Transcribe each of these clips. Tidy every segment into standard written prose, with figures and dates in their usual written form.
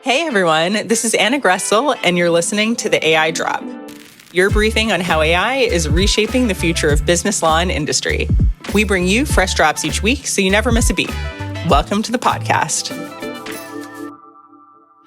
Hey everyone, this is Anna Gressel, and you're listening to the AI Drop, your briefing on how AI is reshaping the future of business law and industry. We bring you fresh drops each week so you never miss a beat. Welcome to the podcast.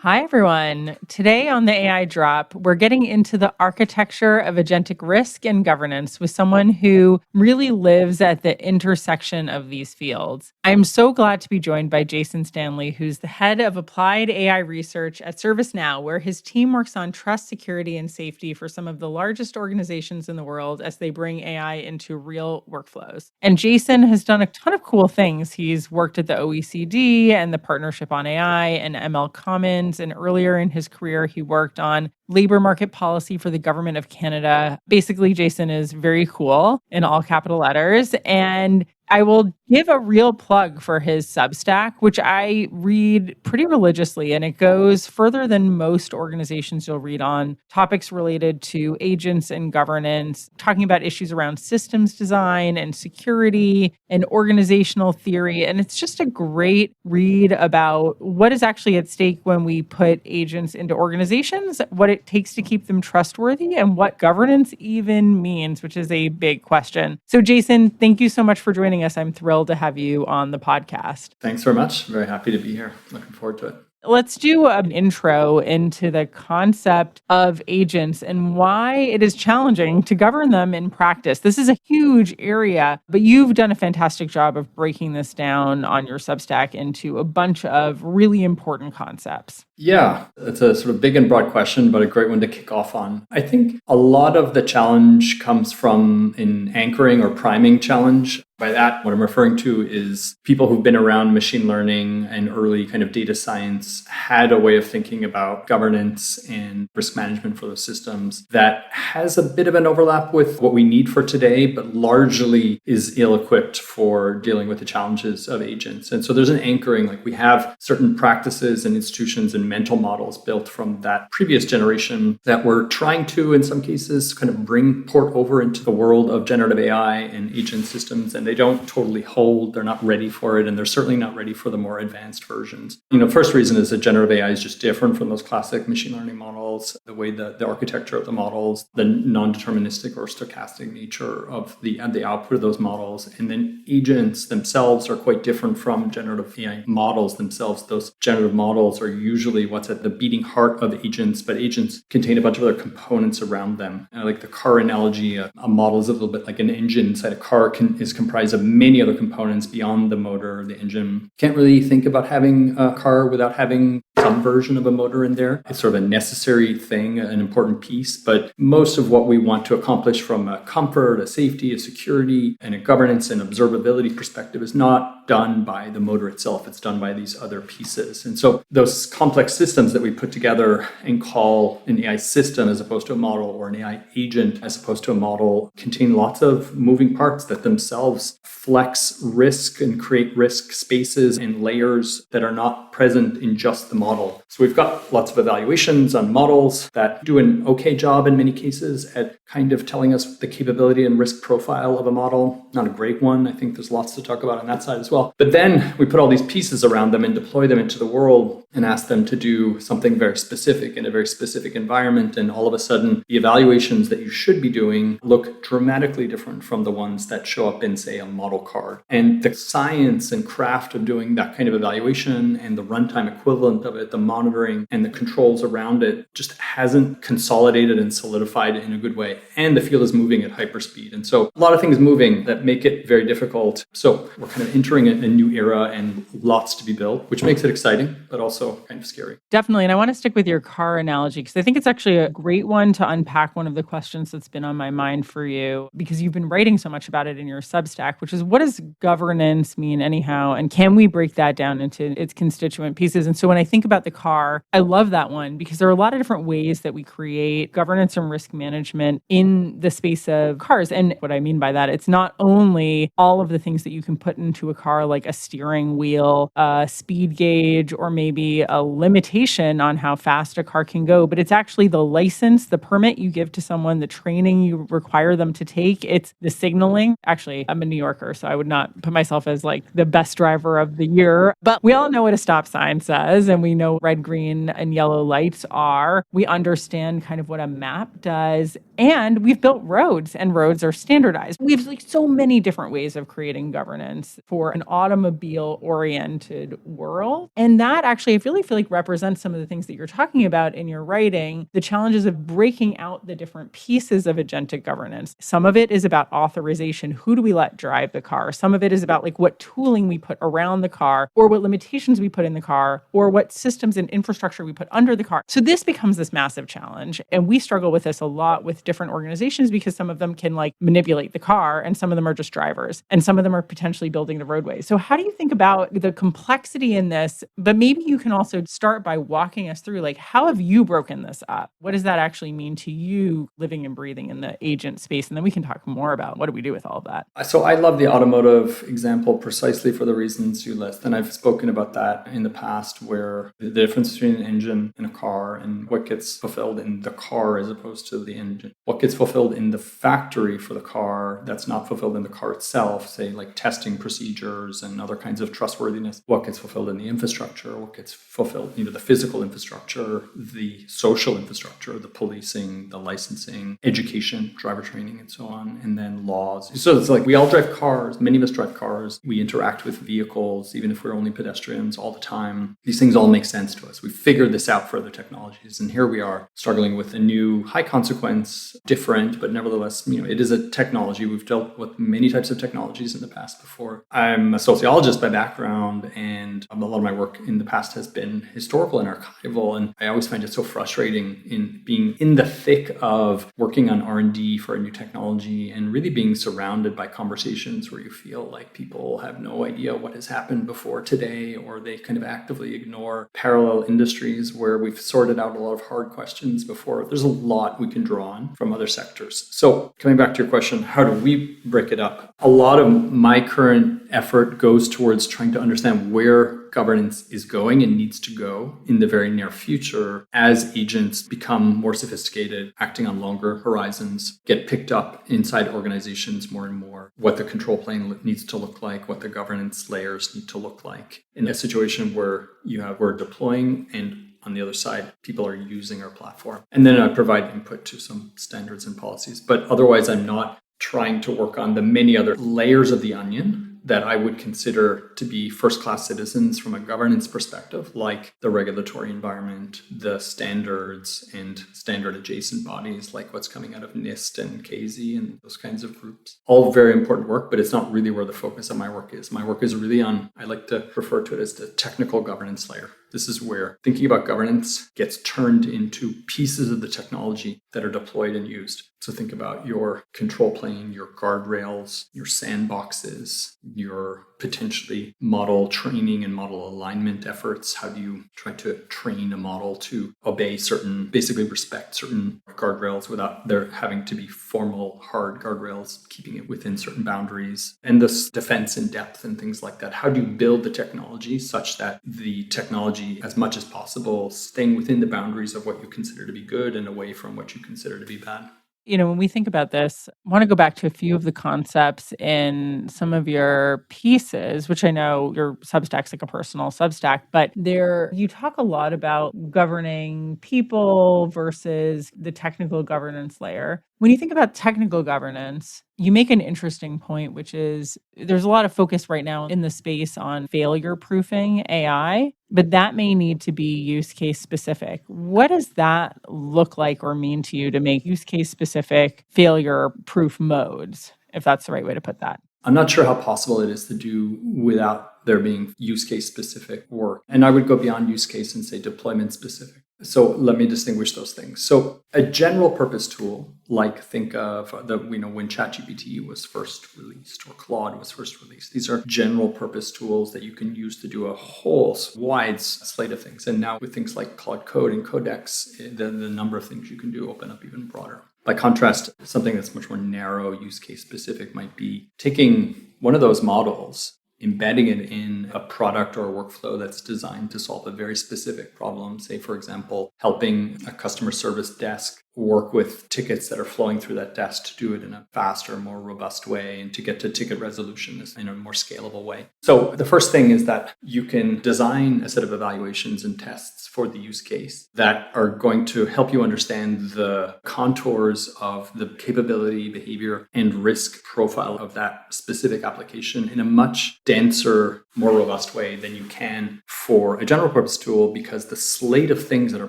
Hi, everyone. Today on the AI Drop, we're getting into the architecture of agentic risk and governance with someone who really lives at the intersection of these fields. I'm so glad to be joined by Jason Stanley, who's the head of applied AI research at ServiceNow, where his team works on trust, security, and safety for some of the largest organizations in the world as they bring AI into real workflows. And Jason has done a ton of cool things. He's worked at the OECD and the Partnership on AI and ML Commons. And earlier in his career, he worked on labor market policy for the government of Canada. Basically, Jason is very cool in all capital letters. And I will give a real plug for his Substack, which I read pretty religiously, and it goes further than most organizations you'll read on topics related to agents and governance, talking about issues around systems design and security and organizational theory. And it's just a great read about what is actually at stake when we put agents into organizations, what it takes to keep them trustworthy, and what governance even means, which is a big question. So, Jason, thank you so much for joining us. I'm thrilled to have you on the podcast. Thanks very much. Very happy to be here. Looking forward to it. Let's do an intro into the concept of agents and why it is challenging to govern them in practice. This is a huge area, but you've done a fantastic job of breaking this down on your Substack into a bunch of really important concepts. Yeah, it's a sort of big and broad question, but a great one to kick off on. I think a lot of the challenge comes from an anchoring or priming challenge. By that, what I'm referring to is people who've been around machine learning and early kind of data science had a way of thinking about governance and risk management for those systems that has a bit of an overlap with what we need for today, but largely is ill-equipped for dealing with the challenges of agents. And so there's an anchoring, like we have certain practices and institutions and mental models built from that previous generation that we're trying to, in some cases, kind of port over into the world of generative AI and agent systems. And they don't totally hold, they're not ready for it, and they're certainly not ready for the more advanced versions. First reason is that generative AI is just different from those classic machine learning models, the way the architecture of the models, the non-deterministic or stochastic nature of the output of those models. And then agents themselves are quite different from generative AI models themselves. Those generative models are usually what's at the beating heart of agents, but agents contain a bunch of other components around them. Like the car analogy, a model is a little bit like an engine inside a car is comprised of many other components beyond the motor, the engine. Can't really think about having a car without having some version of a motor in there. It's sort of a necessary thing, an important piece, but most of what we want to accomplish from a comfort, a safety, a security, and a governance and observability perspective is not done by the motor itself. It's done by these other pieces. And so those complex systems that we put together and call an AI system as opposed to a model, or an AI agent as opposed to a model, contain lots of moving parts that themselves flex risk and create risk spaces and layers that are not present in just the model. So we've got lots of evaluations on models that do an okay job in many cases at kind of telling us the capability and risk profile of a model. Not a great one. I think there's lots to talk about on that side as well. But then we put all these pieces around them and deploy them into the world and ask them to do something very specific in a very specific environment. And all of a sudden, the evaluations that you should be doing look dramatically different from the ones that show up in, say, a model card. And the science and craft of doing that kind of evaluation and the runtime equivalent of it, the monitoring and the controls around it just hasn't consolidated and solidified in a good way. And the field is moving at hyperspeed. And so a lot of things moving that make it very difficult. So we're kind of entering a new era and lots to be built, which makes it exciting, but also kind of scary. Definitely. And I want to stick with your car analogy because I think it's actually a great one to unpack one of the questions that's been on my mind for you, because you've been writing so much about it in your Substack, which is, what does governance mean anyhow? And can we break that down into its constituent pieces? And so when I think about the car, I love that one because there are a lot of different ways that we create governance and risk management in the space of cars. And what I mean by that, it's not only all of the things that you can put into a car, like a steering wheel, a speed gauge, or maybe be a limitation on how fast a car can go, but it's actually the license, the permit you give to someone, the training you require them to take. It's the signaling. Actually, I'm a New Yorker, so I would not put myself as like the best driver of the year, but we all know what a stop sign says, and we know red, green, and yellow lights are. We understand kind of what a map does, and we've built roads, and roads are standardized. We have like so many different ways of creating governance for an automobile-oriented world. And that actually, I really feel like represents some of the things that you're talking about in your writing, the challenges of breaking out the different pieces of agentic governance. Some of it is about authorization. Who do we let drive the car? Some of it is about like what tooling we put around the car, or what limitations we put in the car, or what systems and infrastructure we put under the car. So this becomes this massive challenge. And we struggle with this a lot with different organizations because some of them can like manipulate the car and some of them are just drivers and some of them are potentially building the roadways. So how do you think about the complexity in this? But maybe you can also start by walking us through like, how have you broken this up? What does that actually mean to you living and breathing in the agent space? And then we can talk more about what do we do with all of that. So I love the automotive example precisely for the reasons you list. And I've spoken about that in the past, where the difference between an engine and a car and what gets fulfilled in the car as opposed to the engine. What gets fulfilled in the factory for the car that's not fulfilled in the car itself, say like testing procedures and other kinds of trustworthiness. What gets fulfilled in the infrastructure, what gets fulfilled, the physical infrastructure, the social infrastructure, the policing, the licensing, education, driver training, and so on, and then laws. So it's like we all drive cars, many of us drive cars, we interact with vehicles, even if we're only pedestrians all the time. These things all make sense to us. We figured this out for other technologies, and here we are struggling with a new high consequence, different, but nevertheless, it is a technology. We've dealt with many types of technologies in the past before. I'm a sociologist by background, and a lot of my work in the past has been historical and archival, and I always find it so frustrating in being in the thick of working on R&D for a new technology and really being surrounded by conversations where you feel like people have no idea what has happened before today, or they kind of actively ignore parallel industries where we've sorted out a lot of hard questions before. There's a lot we can draw on from other sectors. So coming back to your question, how do we break it up? A lot of my current effort goes towards trying to understand where governance is going and needs to go in the very near future as agents become more sophisticated, acting on longer horizons, get picked up inside organizations more and more, what the control plane needs to look like, what the governance layers need to look like in a situation where we're deploying and on the other side, people are using our platform. And then I provide input to some standards and policies. But otherwise, I'm not trying to work on the many other layers of the onion that I would consider to be first-class citizens from a governance perspective, like the regulatory environment, the standards and standard adjacent bodies, like what's coming out of NIST and KZ and those kinds of groups. All very important work, but it's not really where the focus of my work is. My work is really on, I like to refer to it as the technical governance layer. This is where thinking about governance gets turned into pieces of the technology that are deployed and used. So think about your control plane, your guardrails, your sandboxes, your potentially model training and model alignment efforts. How do you try to train a model to basically respect certain guardrails without there having to be formal, hard guardrails, keeping it within certain boundaries, and this defense in depth and things like that. How do you build the technology such that the technology, as much as possible, staying within the boundaries of what you consider to be good and away from what you consider to be bad? When we think about this, I want to go back to a few of the concepts in some of your pieces, which I know your Substack's like a personal Substack, but you talk a lot about governing people versus the technical governance layer. When you think about technical governance, you make an interesting point, which is there's a lot of focus right now in the space on failure proofing AI, but that may need to be use case specific. What does that look like or mean to you to make use case specific failure proof modes, if that's the right way to put that? I'm not sure how possible it is to do without there being use case specific work. And I would go beyond use case and say deployment specific. So let me distinguish those things. So a general purpose tool, like think of when ChatGPT was first released or Claude was first released. These are general purpose tools that you can use to do a whole wide slate of things. And now with things like Claude Code and Codex, the number of things you can do open up even broader. By contrast, something that's much more narrow, use case specific might be taking one of those models embedding it in a product or a workflow that's designed to solve a very specific problem. Say, for example, helping a customer service desk work with tickets that are flowing through that desk to do it in a faster, more robust way and to get to ticket resolution in a more scalable way. So the first thing is that you can design a set of evaluations and tests for the use case that are going to help you understand the contours of the capability, behavior, and risk profile of that specific application in a much denser, more robust way than you can for a general purpose tool, because the slate of things that are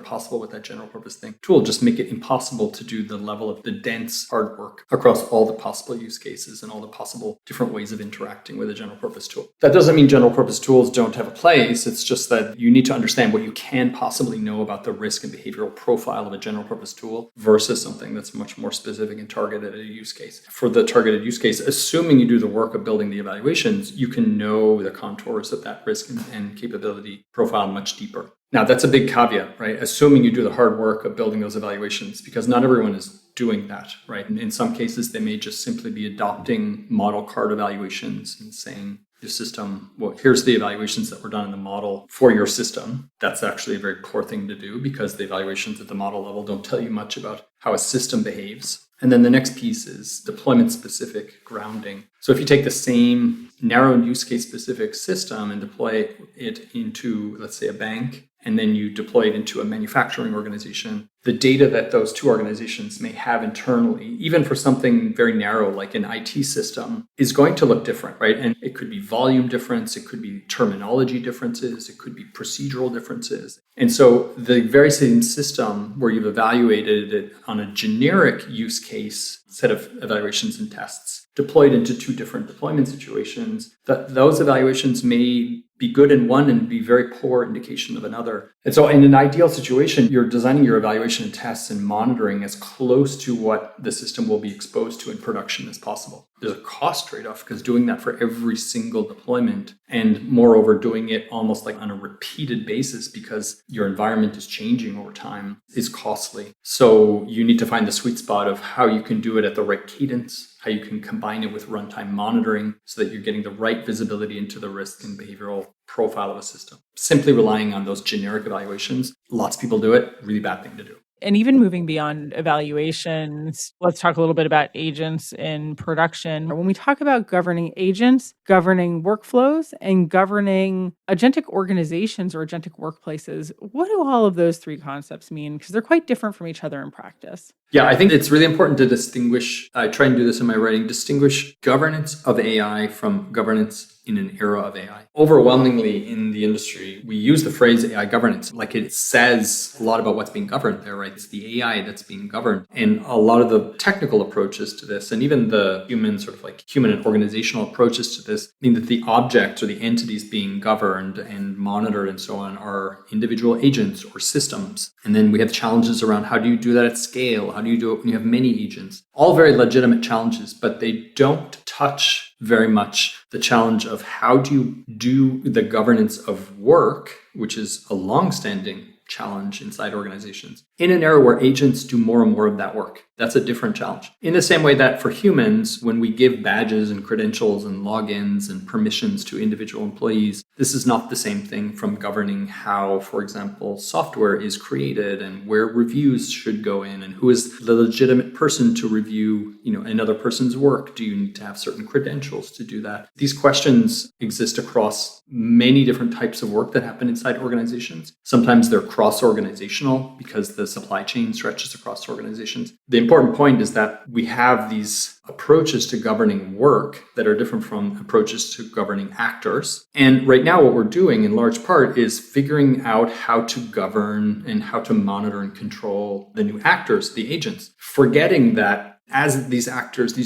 possible with that general purpose tool just make it impossible to do the level of the dense hard work across all the possible use cases and all the possible different ways of interacting with a general purpose tool. That doesn't mean general purpose tools don't have a place. It's just that you need to understand what you can possibly know about the risk and behavioral profile of a general purpose tool versus something that's much more specific and targeted at a use case. For the targeted use case, assuming you do the work of building the evaluations, you can know the contours of that risk and capability profile much deeper. Now, that's a big caveat, right? Assuming you do the hard work of building those evaluations, because not everyone is doing that, right? And in some cases, they may just simply be adopting model card evaluations and saying, your system, well, here's the evaluations that were done in the model for your system. That's actually a very poor thing to do because the evaluations at the model level don't tell you much about how a system behaves. And then the next piece is deployment-specific grounding. So if you take the same narrow use case specific system and deploy it into, let's say, a bank, and then you deploy it into a manufacturing organization, the data that those two organizations may have internally, even for something very narrow like an IT system, is going to look different, right? And it could be volume difference, it could be terminology differences, it could be procedural differences. And so the very same system where you've evaluated it on a generic use case set of evaluations and tests deployed into two different deployment situations, that those evaluations may be good in one and be very poor indication of another. And so in an ideal situation, you're designing your evaluation and tests and monitoring as close to what the system will be exposed to in production as possible. There's a cost trade-off because doing that for every single deployment, and moreover doing it almost like on a repeated basis because your environment is changing over time, is costly. So you need to find the sweet spot of how you can do it at the right cadence, how you can combine it with runtime monitoring so that you're getting the right visibility into the risk and behavioral profile of a system. Simply relying on those generic evaluations, lots of people do it, really bad thing to do. And even moving beyond evaluations, let's talk a little bit about agents in production. When we talk about governing agents, governing workflows, and governing agentic organizations or agentic workplaces, what do all of those three concepts mean? Because they're quite different from each other in practice. Yeah, I think it's really important to distinguish, I try and do this in my writing, distinguish governance of AI from governance in an era of AI. Overwhelmingly in the industry, we use the phrase AI governance, like it says a lot about what's being governed there, right? It's the AI that's being governed. And a lot of the technical approaches to this, and even the human and organizational approaches to this, mean that the objects or the entities being governed and monitored and so on are individual agents or systems. And then we have challenges around how do you do that at scale? How do you do it when you have many agents? All very legitimate challenges, but they don't touch very much the challenge of how do you do the governance of work, which is a long-standing challenge inside organizations, in an era where agents do more and more of that work. That's a different challenge. In the same way that for humans, when we give badges and credentials and logins and permissions to individual employees, this is not the same thing from governing how, for example, software is created and where reviews should go in and who is the legitimate person to review, another person's work. Do you need to have certain credentials to do that? These questions exist across many different types of work that happen inside organizations. Sometimes they're cross-organizational because the supply chain stretches across organizations. The important point is that we have these approaches to governing work that are different from approaches to governing actors. And right now, what we're doing in large part is figuring out how to govern and how to monitor and control the new actors, the agents, forgetting that as these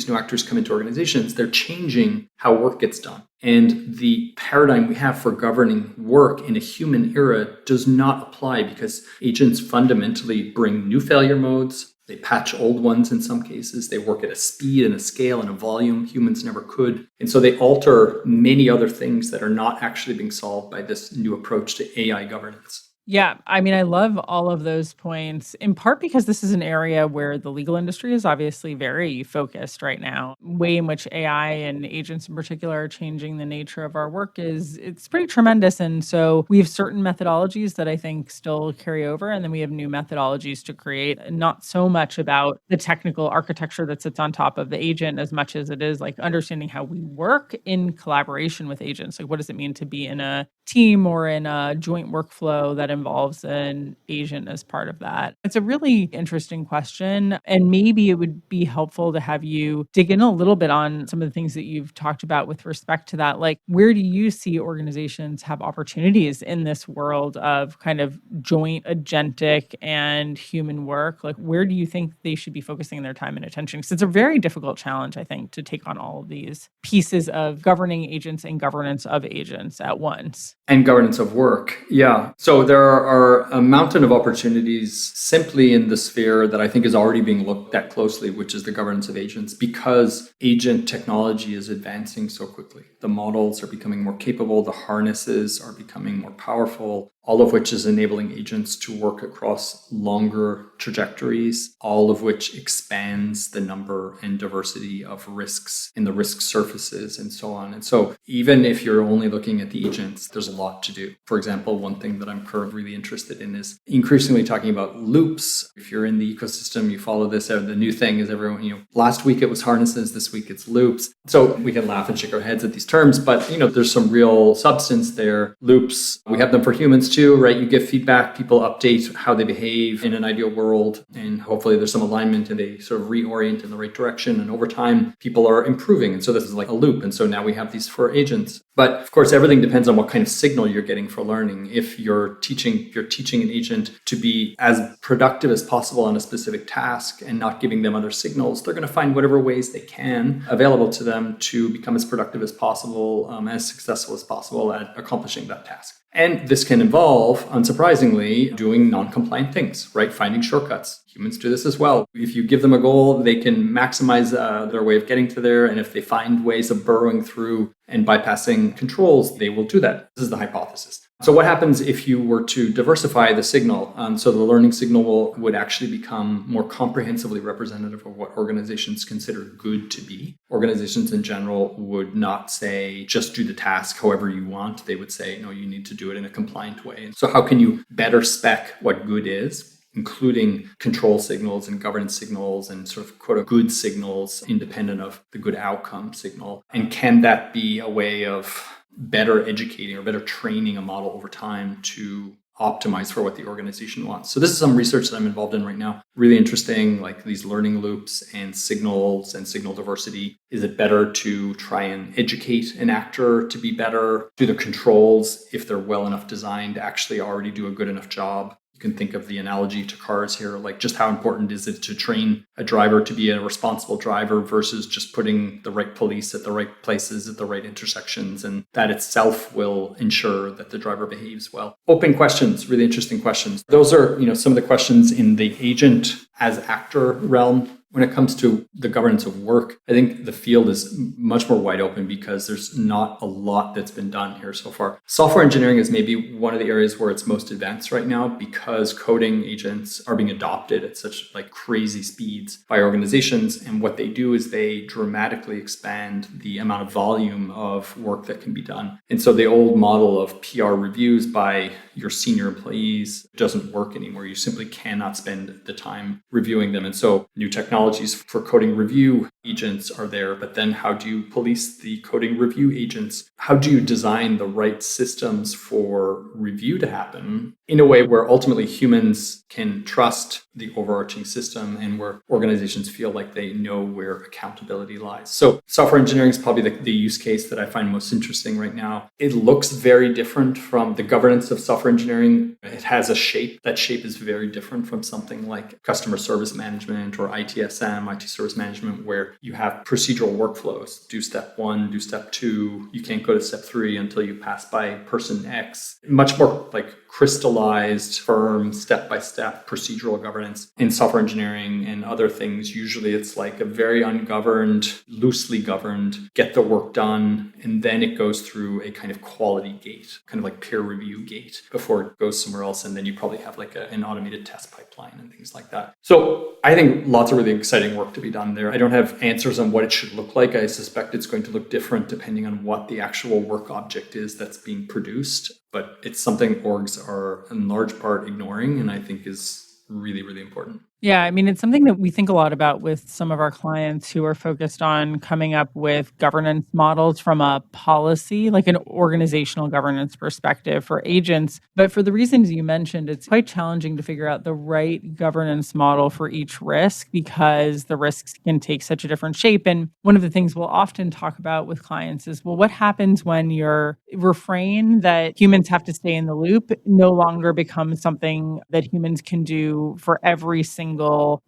new actors come into organizations, they're changing how work gets done. And the paradigm we have for governing work in a human era does not apply because agents fundamentally bring new failure modes. They patch old ones in some cases. They work at a speed and a scale and a volume humans never could. And so they alter many other things that are not actually being solved by this new approach to AI governance. Yeah, I mean, I love all of those points, in part because this is an area where the legal industry is obviously very focused right now. Way in which AI and agents in particular are changing the nature of our work is it's pretty tremendous. And so we have certain methodologies that I think still carry over, and then we have new methodologies to create. And not so much about the technical architecture that sits on top of the agent as much as it is like understanding how we work in collaboration with agents. Like, what does it mean to be in a team or in a joint workflow that involves an agent as part of that? It's a really interesting question. And maybe it would be helpful to have you dig in a little bit on some of the things that you've talked about with respect to that. Like, where do you see organizations have opportunities in this world of kind of joint agentic and human work? Like, where do you think they should be focusing their time and attention? Because it's a very difficult challenge, I think, to take on all of these pieces of governing agents and governance of agents at once. And governance of work. Yeah. So there are a mountain of opportunities simply in the sphere that I think is already being looked at closely, which is the governance of agents, because agent technology is advancing so quickly. The models are becoming more capable, the harnesses are becoming more powerful, all of which is enabling agents to work across longer trajectories, all of which expands the number and diversity of risks in the risk surfaces and so on. And so even if you're only looking at the agents, there's a lot to do. For example, one thing that I'm currently really interested in is increasingly talking about loops. If you're in the ecosystem, you follow this, the new thing is everyone, last week it was harnesses, this week it's loops. So we can laugh and shake our heads at these terms, but there's some real substance there. Loops, we have them for humans too, right? You give feedback, people update how they behave in an ideal world, and hopefully there's some alignment and they sort of reorient in the right direction. And over time, people are improving. And so this is like a loop. And so now we have these for agents. But of course, everything depends on what kind of signal you're getting for learning. If you're teaching an agent to be as productive as possible on a specific task and not giving them other signals, they're going to find whatever ways they can available to them to become as productive as possible, as successful as possible at accomplishing that task. And this can involve, unsurprisingly, doing non-compliant things, right? Finding shortcuts. Humans do this as well. If you give them a goal, they can maximize their way of getting to there. And if they find ways of burrowing through and bypassing controls, they will do that. This is the hypothesis. So what happens if you were to diversify the signal? So the learning signal would actually become more comprehensively representative of what organizations consider good to be. Organizations in general would not say, just do the task however you want. They would say, no, you need to do it in a compliant way. So how can you better spec what good is, including control signals and governance signals and sort of quote good signals independent of the good outcome signal? And can that be a way of better educating or better training a model over time to optimize for what the organization wants? So this is some research that I'm involved in right now. Really interesting, like these learning loops and signals and signal diversity. Is it better to try and educate an actor to be better? Do the controls, if they're well enough designed, actually already do a good enough job? You can think of the analogy to cars here, like just how important is it to train a driver to be a responsible driver versus just putting the right police at the right places at the right intersections. And that itself will ensure that the driver behaves well. Open questions, really interesting questions. Those are, some of the questions in the agent as actor realm. When it comes to the governance of work, I think the field is much more wide open because there's not a lot that's been done here so far. Software engineering is maybe one of the areas where it's most advanced right now because coding agents are being adopted at such like crazy speeds by organizations. And what they do is they dramatically expand the amount of volume of work that can be done. And so the old model of PR reviews by your senior employees doesn't work anymore. You simply cannot spend the time reviewing them. And so new technologies for coding review agents are there, but then how do you police the coding review agents? How do you design the right systems for review to happen in a way where ultimately humans can trust the overarching system and where organizations feel like they know where accountability lies? So software engineering is probably the use case that I find most interesting right now. It looks very different from the governance of software engineering. It has a shape. That shape is very different from something like customer service management or ITSM, IT service management, where you have procedural workflows. Do step 1, do step 2. You can't go to step 3 until you pass by person X. Much more like crystallized, firm, step-by-step procedural governance. In software engineering and other things, usually it's like a very ungoverned, loosely governed, get the work done, and then it goes through a kind of quality gate, kind of like peer review gate before it goes somewhere else. And then you probably have like an automated test pipeline and things like that. So I think lots of really exciting work to be done there. I don't have answers on what it should look like. I suspect it's going to look different depending on what the actual work object is that's being produced. But it's something orgs are in large part ignoring, and I think is really, really important. Yeah, I mean, it's something that we think a lot about with some of our clients who are focused on coming up with governance models from a policy, like an organizational governance perspective for agents. But for the reasons you mentioned, it's quite challenging to figure out the right governance model for each risk because the risks can take such a different shape. And one of the things we'll often talk about with clients is, well, what happens when your refrain that humans have to stay in the loop no longer becomes something that humans can do for every single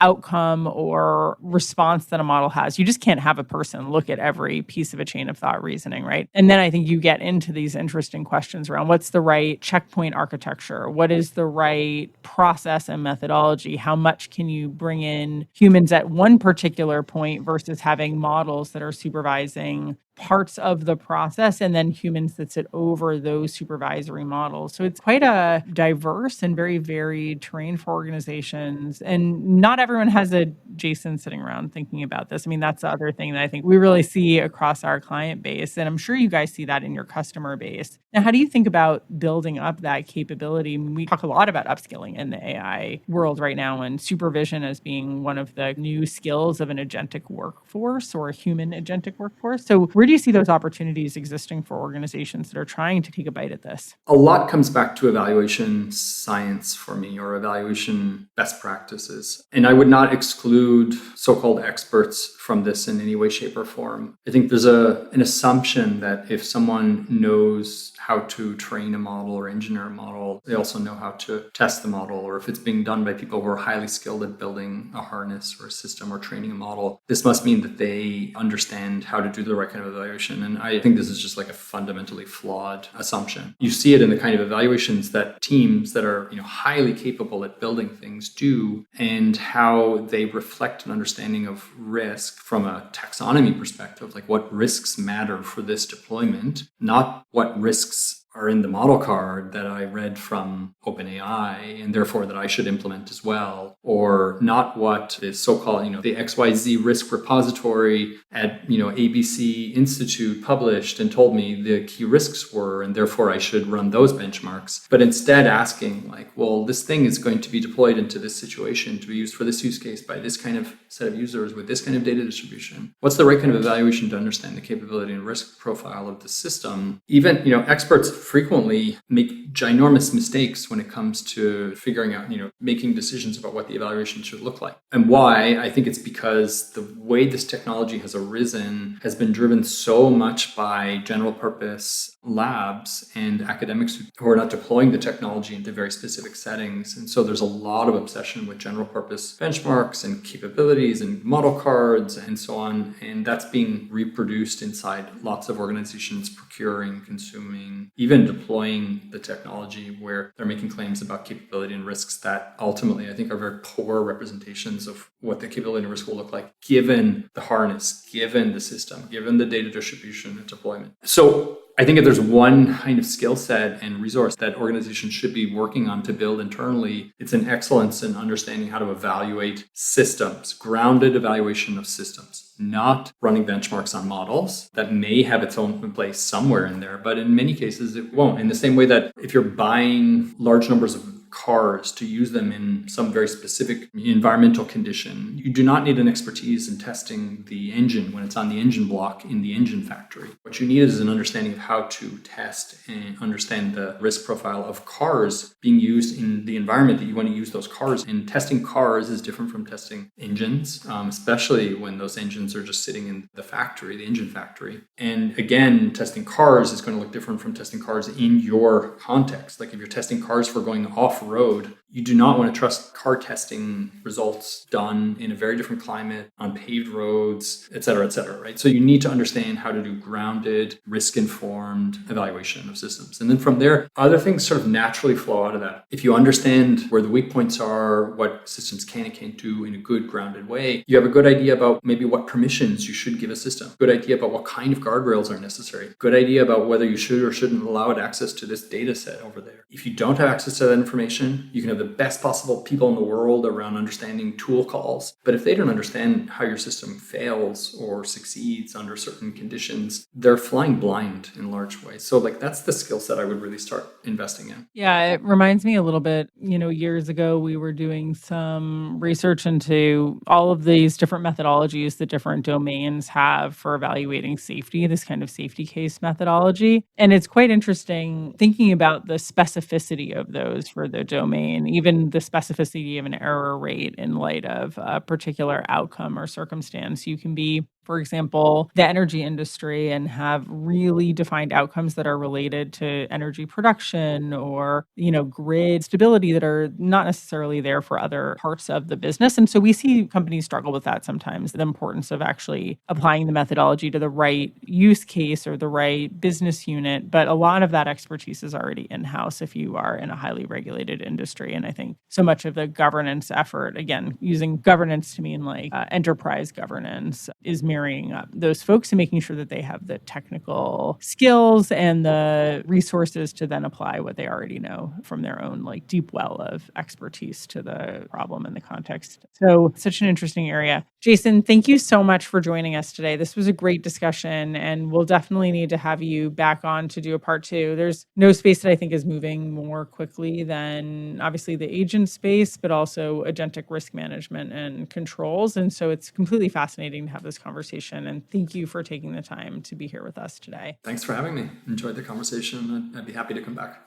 outcome or response that a model has. You just can't have a person look at every piece of a chain of thought reasoning, right? And then I think you get into these interesting questions around what's the right checkpoint architecture? What is the right process and methodology? How much can you bring in humans at one particular point versus having models that are supervising parts of the process and then humans that sit over those supervisory models. So it's quite a diverse and very varied terrain for organizations. And not everyone has a Jason sitting around thinking about this. I mean, that's the other thing that I think we really see across our client base. And I'm sure you guys see that in your customer base. Now, how do you think about building up that capability? I mean, we talk a lot about upskilling in the AI world right now and supervision as being one of the new skills of an agentic workforce or a human agentic workforce. So where do you see those opportunities existing for organizations that are trying to take a bite at this? A lot comes back to evaluation science for me, or evaluation best practices. And I would not exclude so-called experts from this in any way, shape, or form. I think there's an assumption that if someone knows how to train a model or engineer a model, they also know how to test the model, or if it's being done by people who are highly skilled at building a harness or a system or training a model, this must mean that they understand how to do the right kind of evaluation. And I think this is just like a fundamentally flawed assumption. You see it in the kind of evaluations that teams that are highly capable at building things do, and how they reflect an understanding of risk from a taxonomy perspective, like what risks matter for this deployment, not what risks are in the model card that I read from OpenAI and therefore that I should implement as well, or not what is so-called, the XYZ risk repository at, ABC Institute published and told me the key risks were, and therefore I should run those benchmarks. But instead asking like, well, this thing is going to be deployed into this situation to be used for this use case by this kind of set of users with this kind of data distribution. What's the right kind of evaluation to understand the capability and risk profile of the system? Even, experts frequently make ginormous mistakes when it comes to figuring out, making decisions about what the evaluation should look like. And why? I think it's because the way this technology has arisen has been driven so much by general purpose labs and academics who are not deploying the technology into very specific settings. And so there's a lot of obsession with general purpose benchmarks and capabilities and model cards and so on. And that's being reproduced inside lots of organizations procuring, consuming, even deploying the technology, where they're making claims about capability and risks that ultimately I think are very poor representations of what the capability and risk will look like given the harness, given the system, given the data distribution and deployment. So I think if there's one kind of skill set and resource that organizations should be working on to build internally, it's an excellence in understanding how to evaluate systems, grounded evaluation of systems, not running benchmarks on models that may have its own place somewhere in there, but in many cases it won't. In the same way that if you're buying large numbers of cars to use them in some very specific environmental condition, you do not need an expertise in testing the engine when it's on the engine block in the engine factory. What you need is an understanding of how to test and understand the risk profile of cars being used in the environment that you want to use those cars in. Testing cars is different from testing engines, especially when those engines are just sitting in the factory, the engine factory. And again, testing cars is going to look different from testing cars in your context. Like if you're testing cars for going off-road You do not want to trust car testing results done in a very different climate, on paved roads, et cetera, right? So you need to understand how to do grounded, risk-informed evaluation of systems. And then from there, other things sort of naturally flow out of that. If you understand where the weak points are, what systems can and can't do in a good, grounded way, you have a good idea about maybe what permissions you should give a system, good idea about what kind of guardrails are necessary, good idea about whether you should or shouldn't allow it access to this data set over there. If you don't have access to that information, you can have the best possible people in the world around understanding tool calls. But if they don't understand how your system fails or succeeds under certain conditions, they're flying blind in large ways. So that's the skill set I would really start investing in. Yeah, it reminds me a little bit, years ago, we were doing some research into all of these different methodologies that different domains have for evaluating safety, this kind of safety case methodology. And it's quite interesting thinking about the specificity of those for the domain, even the specificity of an error rate in light of a particular outcome or circumstance. You can be, for example, the energy industry and have really defined outcomes that are related to energy production or, grid stability that are not necessarily there for other parts of the business. And so we see companies struggle with that sometimes, the importance of actually applying the methodology to the right use case or the right business unit. But a lot of that expertise is already in-house if you are in a highly regulated industry. And I think so much of the governance effort, again, using governance to mean enterprise governance, is marrying up those folks and making sure that they have the technical skills and the resources to then apply what they already know from their own deep well of expertise to the problem and the context. So such an interesting area. Jason, thank you so much for joining us today. This was a great discussion, and we'll definitely need to have you back on to do a part 2. There's no space that I think is moving more quickly than obviously the agent space, but also agentic risk management and controls. And so it's completely fascinating to have this conversation. And thank you for taking the time to be here with us today. Thanks for having me. Enjoyed the conversation. I'd be happy to come back.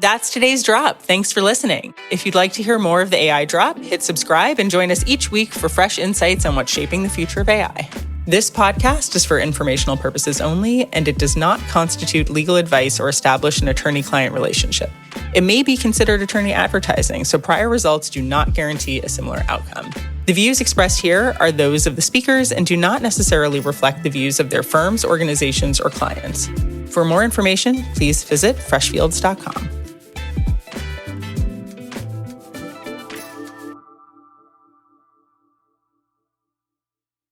That's today's drop. Thanks for listening. If you'd like to hear more of the AI Drop, hit subscribe and join us each week for fresh insights on what's shaping the future of AI. This podcast is for informational purposes only, and it does not constitute legal advice or establish an attorney-client relationship. It may be considered attorney advertising, so prior results do not guarantee a similar outcome. The views expressed here are those of the speakers and do not necessarily reflect the views of their firms, organizations, or clients. For more information, please visit freshfields.com.